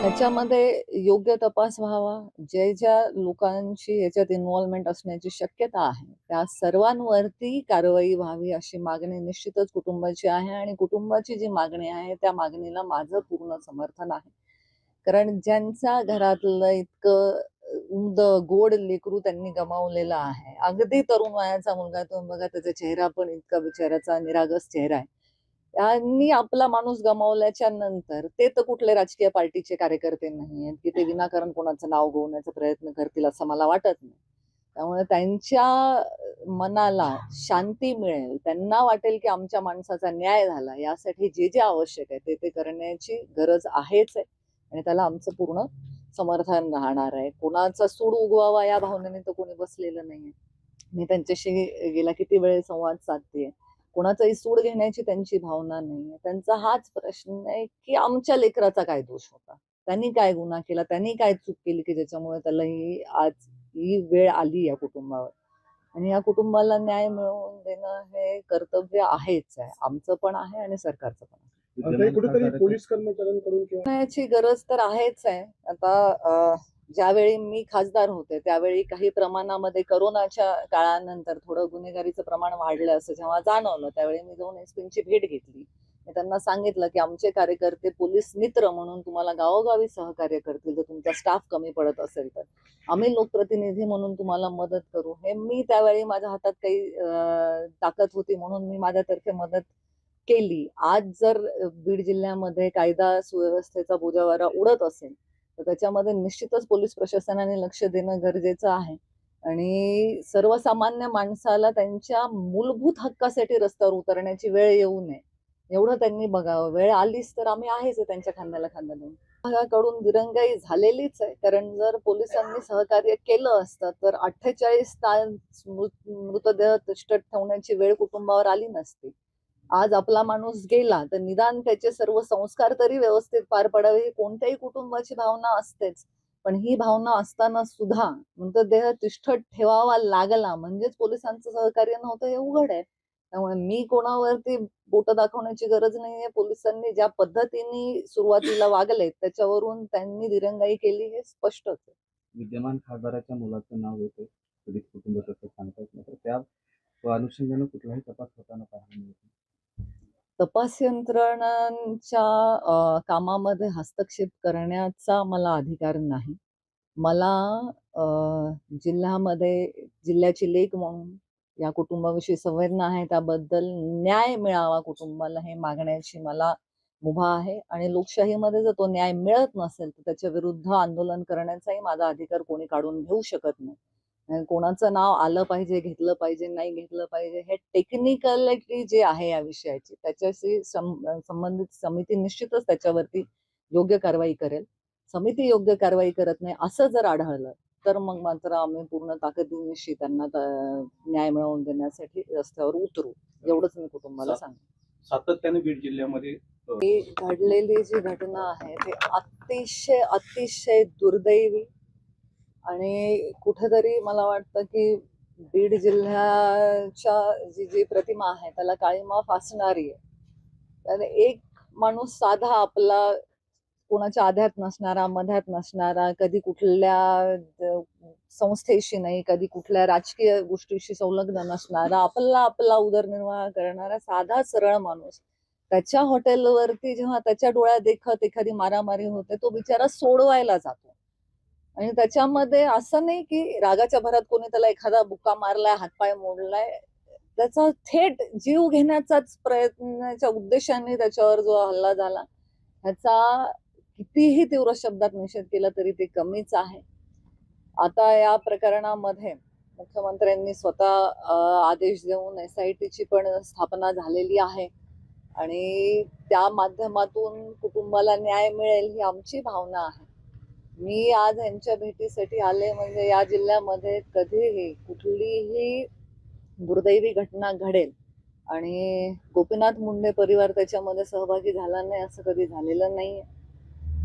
ह्याच्यामध्ये योग्य तपास व्हावा. ज्या लोकांची याच्यात इन्व्हॉल्वमेंट असण्याची शक्यता आहे, त्या सर्वांवरती कारवाई व्हावी अशी मागणी निश्चितच कुटुंबाची आहे आणि कुटुंबाची जी मागणी आहे, त्या मागणीला माझं पूर्ण समर्थन आहे. कारण ज्यांच्या घरातलं इतकं गोड लेकरू त्यांनी गमावलेलं आहे. अगदी तरुण वयाचा मुलगा तुम्ही बघा, त्याचा चेहरा पण इतका बिचाऱ्याचा निरागस चेहरा आहे. त्यांनी आपला माणूस गमावल्याच्या नंतर ते तर कुठले राजकीय पार्टीचे कार्यकर्ते नाहीयेत, की ते विनाकारण कोणाचं नाव गौण्याचा प्रयत्न करतील असं मला वाटत नाही. त्यामुळे त्यांच्या मनाला शांती मिळेल, त्यांना वाटेल की आमच्या माणसाचा न्याय झाला, यासाठी जे आवश्यक आहे ते करण्याची गरज आहेच आहे आणि त्याला आमचं पूर्ण समर्थन राहणार आहे. कोणाचा सूड उगवावा या भावनेने तर कोणी बसलेलं नाहीये. मी त्यांच्याशी गेला किती वेळ संवाद साधतेय. कोणाचाही सूड घेण्याची त्यांची भावना नाहीये. त्यांचा हाच प्रश्न आहे, की आमच्या लेकराचा काय दोष होता? त्यांनी काय गुन्हा केला? त्यांनी काय चूक केली, की ज्याच्यामुळे त्याला ही वेळ आली या कुटुंबावर? आणि या कुटुंबाला न्याय मिळवून देणं हे कर्तव्य आहेच आहे. आमचं पण आहे आणि सरकारचं पण आहे. काही कुठेतरी पोलीस कर्मचाऱ्यांकडून किंवा याची गरज तर आहेच आहे. आता ज्यावेळी मी खासदार होते, त्यावेळी काही प्रमाणामध्ये कोरोनाच्या काळानंतर थोडं गुन्हेगारीचं प्रमाण वाढलं असं जेव्हा जाणवलं, त्यावेळी मी जाऊन एसपींची भेट घेतली. मी त्यांना सांगितलं, की आमचे कार्यकर्ते पोलीस मित्र म्हणून तुम्हाला गावोगावी सहकार्य करतील, जर तुमचा स्टाफ कमी पडत असेल तर. आम्ही लोकप्रतिनिधी म्हणून तुम्हाला मदत करू. हे मी त्यावेळी माझ्या हातात काही ताकद होती म्हणून मी माझ्यातर्फे मदत केली. आज जर बीड जिल्ह्यामध्ये कायदा सुव्यवस्थेचा बोजावारा उडत असेल, तर त्याच्यामध्ये निश्चितच पोलीस प्रशासनाने लक्ष देणं गरजेचं आहे. आणि सर्वसामान्य माणसाला त्यांच्या मूलभूत हक्कासाठी रस्त्यावर उतरण्याची वेळ येऊ नये, एवढं त्यांनी बघावं. वेळ आलीच तर आम्ही आहेच आहे त्यांच्या खांद्याला खांदा देऊन. विभागाकडून दिरंगाई झालेलीच आहे. कारण जर पोलिसांनी सहकार्य केलं असतं, तर 48 तास मृतदेह तिष्ठत ठेवण्याची वेळ कुटुंबावर आली नसती. आज आपला माणूस गेला तर निदान त्याचे सर्व संस्कार तरी व्यवस्थित पार पडावे, ही कोणत्याही कुटुंबाची भावना असतेच. पण ही भावना असताना सुद्धा मृतदेह तिष्ठत ठेवावा लागला म्हणजेच पोलिसांचं सहकार्य नव्हतं हे उघड आहे. त्यामुळे मी कोणावरती बोट दाखवण्याची गरज नाहीये. पोलिसांनी ज्या पद्धतीने सुरुवातीला वागले त्याच्यावरून त्यांनी दिरंगाई केली हे स्पष्टच आहे. विद्यमान खासदाराच्या मुलाचं नाव येते पीडित कुटुंब तसं सांगतात, मात्र त्या अनुषंगानं कुठलाही तपास होताना पाहायला मिळत नाही. तपास यंत्रणांच्या कामामध्ये हस्तक्षेप करण्याचा मला अधिकार नाही. मला अ, जिल्ह्याची लेक म्हणून या कुटुंबाविषयी संवेदना आहे. त्याबद्दल न्याय मिळावा कुटुंबाला हे मागण्याची मला मुभा आहे आणि लोकशाहीमध्ये जर तो न्याय मिळत नसेल, तर त्याच्या विरुद्ध आंदोलन करण्याचाही माझा अधिकार कोणी काढून घेऊ शकत नाही. आणि कोणाचं नाव आलं पाहिजे, घेतलं पाहिजे, नाही घेतलं पाहिजे, हे टेक्निकॅलिटी जे आहे या विषयाची, त्याच्याशी संबंधित समिती निश्चितच त्याच्यावरती योग्य कारवाई करेल. समिती योग्य कारवाई करत नाही असं जर आढळलं, तर मग मात्र आम्ही पूर्ण ताकदीनिशी त्यांना न्याय मिळवून देण्यासाठी रस्त्यावर उतरू. एवढंच मी कुटुंबाला सांगते. सातत्याने बीड जिल्ह्यामध्ये ही घडलेली जी घटना आहे ती अतिशय अतिशय दुर्दैवी आणि कुठेतरी मला वाटतं की बीड जिल्ह्याच्या जी प्रतिमा आहे त्याला काळीमा फासणारी आहे. तर एक माणूस साधा आपला कोणाच्या आध्यात नसणारा, मध्यात नसणारा, कधी कुठल्या संस्थेशी नाही, कधी कुठल्या राजकीय गोष्टीशी संलग्न नसणारा, आपला उदरनिर्वाह करणारा साधा सरळ माणूस. त्याच्या हॉटेलवरती जेव्हा त्याच्या डोळ्यात देखत एखादी मारामारी होते, तो बिचारा सोडवायला जातो. आणि त्याच्यामध्ये असं नाही की रागाच्या भरात कोणी त्याला एखादा बुक्का मारलाय, हातपाय मोडलाय. त्याचा थेट जीव घेण्याचाच प्रयत्नाच्या उद्देशाने त्याच्यावर जो हल्ला झाला, ह्याचा कितीही तीव्र शब्दात निषेध केला तरी ते कमीच आहे. आता या प्रकरणामध्ये मुख्यमंत्र्यांनी स्वतः आदेश देऊन SITची पण स्थापना झालेली आहे आणि त्या माध्यमातून कुटुंबाला न्याय मिळेल ही आमची भावना आहे. मी आज यांच्या भेटीसाठी आले म्हणजे या जिल्ह्यामध्ये कधीही कुठलीही दुर्दैवी घटना घडेल आणि गोपीनाथ मुंडे परिवार त्याच्यामध्ये सहभागी झाला नाही असं कधी झालेलं नाहीये.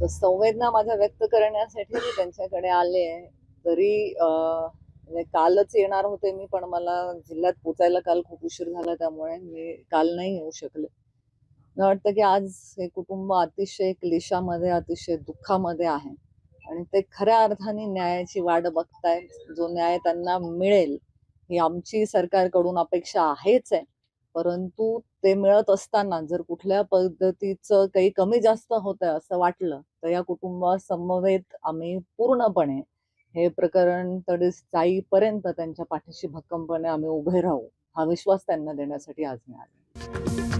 तर संवेदना माझ्या व्यक्त करण्यासाठी मी त्यांच्याकडे आले आहे. तरी म्हणजे कालच येणार होते मी, पण मला जिल्ह्यात पोचायला काल खूप उशीर झाला, त्यामुळे मी काल नाही येऊ शकले. मला वाटतं की आज हे कुटुंब अतिशय क्लेशामध्ये, अतिशय दुःखामध्ये आहे आणि ते खऱ्या अर्थाने न्यायाची वाट बघतायत. जो न्याय त्यांना मिळेल ही आमची सरकारकडून अपेक्षा आहेच आहे. परंतु ते मिळत असताना जर कुठल्या पद्धतीचं काही कमी जास्त होतंय असं वाटलं, तर या कुटुंबासमवेत आम्ही पूर्णपणे हे प्रकरण तडे जाईपर्यंत त्यांच्या पाठीशी भक्कमपणे आम्ही उभे राहू. हा विश्वास त्यांना देण्यासाठी आज मी आले.